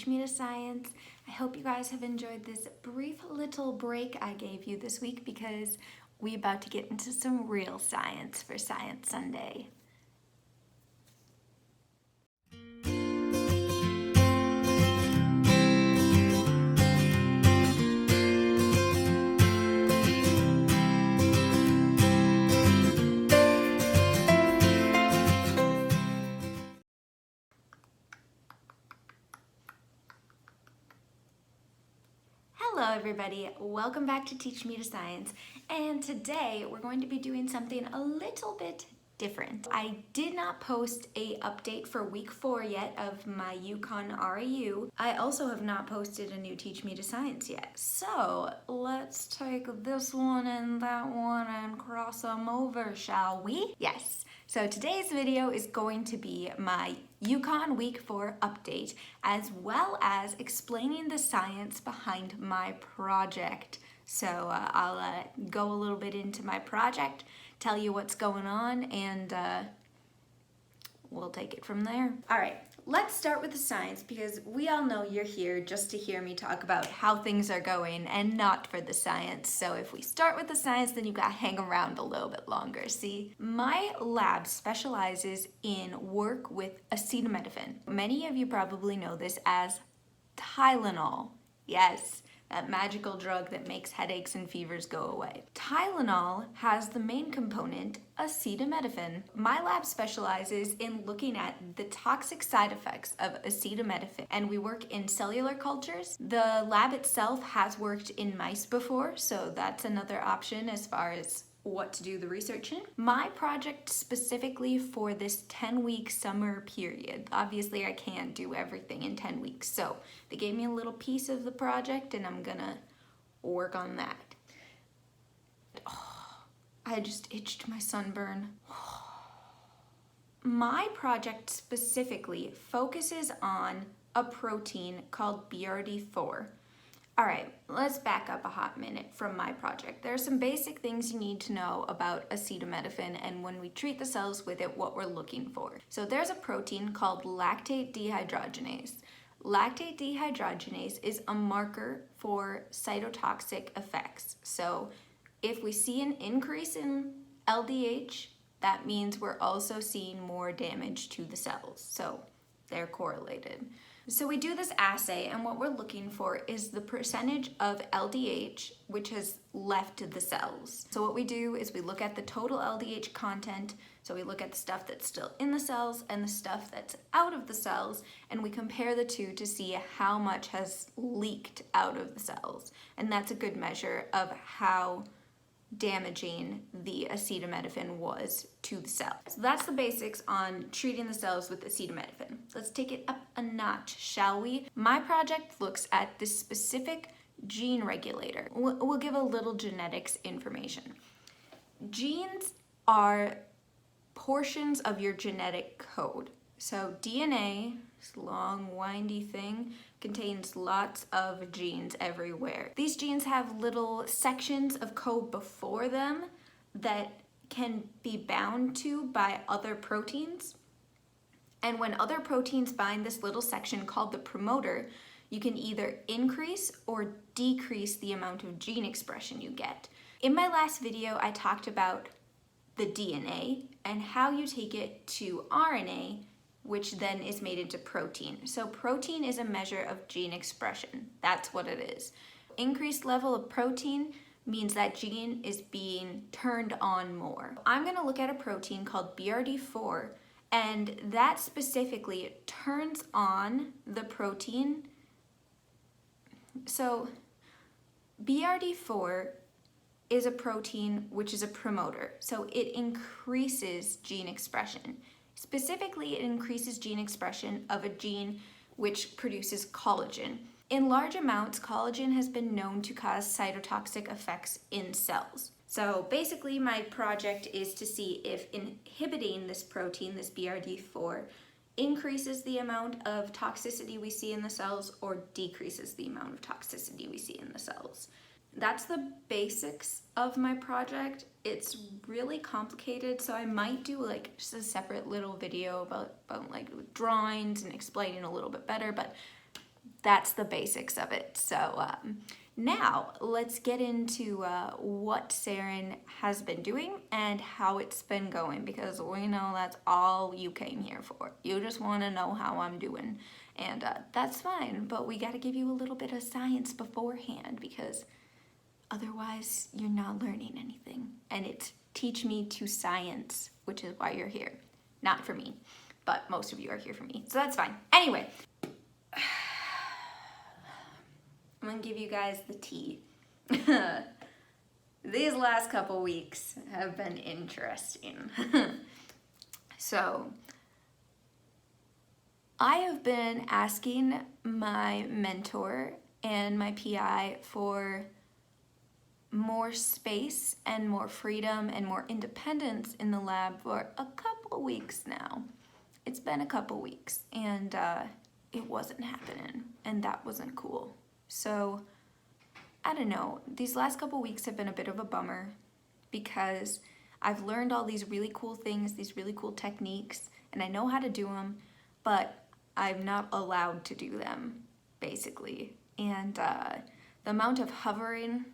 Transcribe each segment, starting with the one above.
Teach Me to Science. I hope you guys have enjoyed this brief little break I gave you this week because we're about to get into some real science for Science Sunday. Hello everybody, welcome back to Teach Me to Science, and today we're going to be doing something a little bit different. I did not post a update for week 4 yet of my UCONN RAU. I also have not posted a new Teach Me to Science yet. So let's take this one and that one and cross them over, shall we? Yes. So today's video is going to be my UCONN Week 4 update, as well as explaining the science behind my project. So I'll go a little bit into my project, tell you what's going on, and we'll take it from there. All right, let's start with the science because we all know you're here just to hear me talk about how things are going and not for the science. So if we start with the science, then you gotta hang around a little bit longer. See, my lab specializes in work with acetaminophen. Many of you probably know this as Tylenol. Yes, that magical drug that makes headaches and fevers go away. Tylenol has the main component, acetaminophen. My lab specializes in looking at the toxic side effects of acetaminophen, and we work in cellular cultures. The lab itself has worked in mice before, so that's another option as far as what to do the research in. My project specifically for this 10-week summer period, obviously I can't do everything in 10 weeks, so they gave me a little piece of the project and I'm gonna work on that. Oh, I just itched my sunburn. My project specifically focuses on a protein called BRD4. All right, let's back up a hot minute from my project. There are some basic things you need to know about acetaminophen and when we treat the cells with it, what we're looking for. So there's a protein called lactate dehydrogenase. Lactate dehydrogenase is a marker for cytotoxic effects. So if we see an increase in LDH, that means we're also seeing more damage to the cells. So they're correlated. So we do this assay, and what we're looking for is the percentage of LDH which has left the cells. So what we do is we look at the total LDH content, so we look at the stuff that's still in the cells and the stuff that's out of the cells, and we compare the two to see how much has leaked out of the cells. And that's a good measure of how damaging the acetaminophen was to the cell. So that's the basics on treating the cells with acetaminophen. Let's take it up a notch, shall we? My project looks at this specific gene regulator. We'll give a little genetics information. Genes are portions of your genetic code. So DNA, this long windy thing, contains lots of genes everywhere. These genes have little sections of code before them that can be bound to by other proteins. And when other proteins bind this little section called the promoter, you can either increase or decrease the amount of gene expression you get. In my last video, I talked about the DNA and how you take it to RNA, which then is made into protein. So protein is a measure of gene expression. That's what it is. Increased level of protein means that gene is being turned on more. I'm gonna look at a protein called BRD4, and that specifically turns on the protein. So BRD4 is a protein which is a promoter. So it increases gene expression. Specifically, it increases gene expression of a gene which produces collagen. In large amounts, collagen has been known to cause cytotoxic effects in cells. So basically, my project is to see if inhibiting this protein, this BRD4, increases the amount of toxicity we see in the cells or decreases the amount of toxicity we see in the cells. That's the basics of my project. It's really complicated, so I might do like just a separate little video about like drawings and explaining a little bit better, but that's the basics of it. So now let's get into what Saren has been doing and how it's been going, because we know that's all you came here for. You just want to know how I'm doing, and that's fine, but we got to give you a little bit of science beforehand, because otherwise you're not learning anything. And it's teach me to science, which is why you're here. Not for me, but most of you are here for me, so that's fine. Anyway, I'm gonna give you guys the tea. These last couple weeks have been interesting. So, I have been asking my mentor and my PI for more space and more freedom and more independence in the lab for a couple weeks now. It's been a couple weeks, and it wasn't happening, and that wasn't cool. So, I don't know, these last couple weeks have been a bit of a bummer, because I've learned all these really cool things, these really cool techniques, and I know how to do them, but I'm not allowed to do them, basically. And the amount of hovering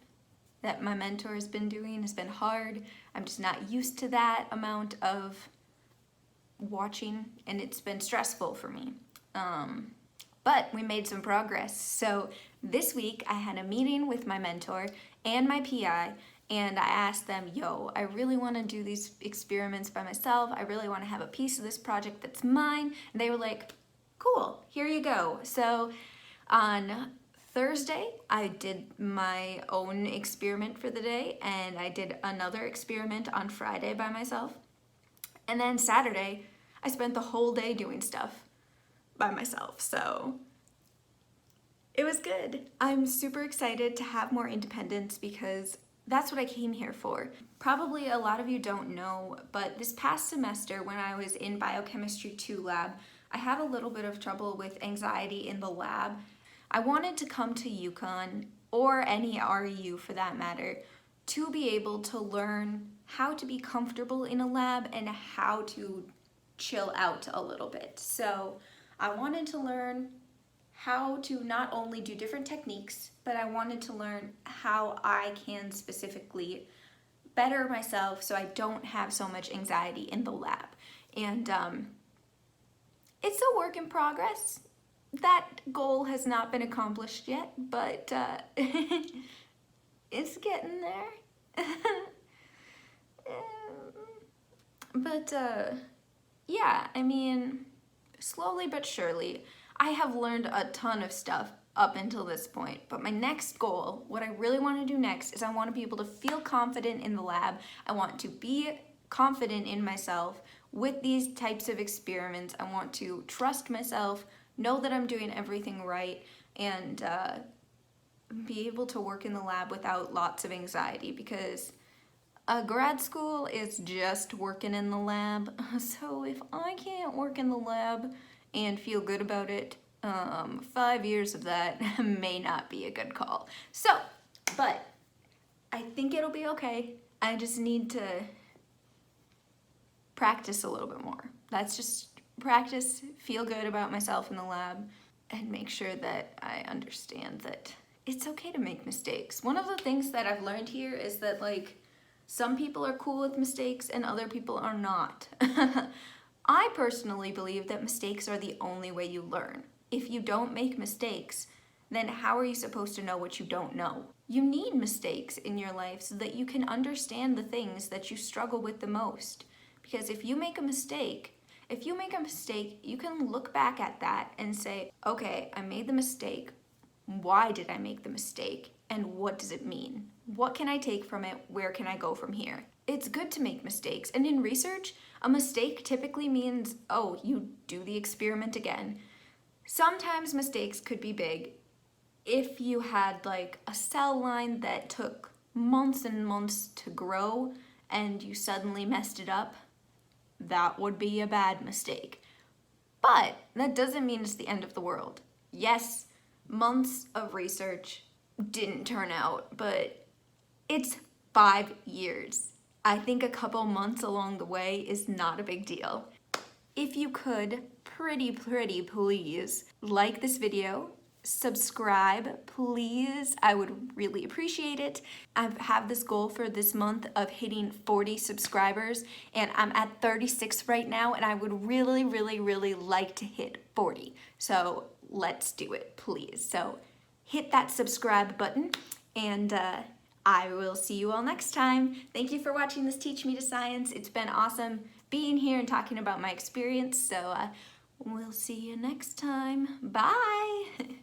that my mentor has been doing has been hard. I'm just not used to that amount of watching, and it's been stressful for me. But we made some progress. So this week I had a meeting with my mentor and my PI, and I asked them, yo, I really want to do these experiments by myself. I really want to have a piece of this project that's mine. And they were like, cool, here you go. So on Thursday, I did my own experiment for the day, and I did another experiment on Friday by myself. And then Saturday, I spent the whole day doing stuff by myself, so it was good. I'm super excited to have more independence, because that's what I came here for. Probably a lot of you don't know, but this past semester when I was in Biochemistry 2 lab, I had a little bit of trouble with anxiety in the lab. I wanted to come to UCONN, or any REU for that matter, to be able to learn how to be comfortable in a lab and how to chill out a little bit. So I wanted to learn how to not only do different techniques, but I wanted to learn how I can specifically better myself so I don't have so much anxiety in the lab. And it's a work in progress. That goal has not been accomplished yet, but it's getting there. But yeah, I mean, slowly but surely, I have learned a ton of stuff up until this point, but my next goal, what I really want to do next, is I want to be able to feel confident in the lab. I want to be confident in myself with these types of experiments. I want to trust myself, know that I'm doing everything right, and be able to work in the lab without lots of anxiety, because grad school is just working in the lab. So if I can't work in the lab and feel good about it, 5 years of that may not be a good call. So, but I think it'll be okay. I just need to practice a little bit more. That's just practice, feel good about myself in the lab, and make sure that I understand that it's okay to make mistakes. One of the things that I've learned here is that, like, some people are cool with mistakes and other people are not. I personally believe that mistakes are the only way you learn. If you don't make mistakes, then how are you supposed to know what you don't know? You need mistakes in your life so that you can understand the things that you struggle with the most. Because if you make a mistake, you can look back at that and say, okay, I made the mistake. Why did I make the mistake? And what does it mean? What can I take from it? Where can I go from here? It's good to make mistakes. And in research, a mistake typically means, oh, you do the experiment again. Sometimes mistakes could be big. If you had like a cell line that took months and months to grow and you suddenly messed it up, that would be a bad mistake. But that doesn't mean it's the end of the world. Yes, months of research didn't turn out, but it's 5 years. I think a couple months along the way is not a big deal. If you could, pretty please, like this video, subscribe, please. I would really appreciate it. I have this goal for this month of hitting 40 subscribers, and I'm at 36 right now, and I would really, really, really like to hit 40. So let's do it, please. So hit that subscribe button, and I will see you all next time. Thank you for watching this Teach Me to Science. It's been awesome being here and talking about my experience. So we'll see you next time. Bye.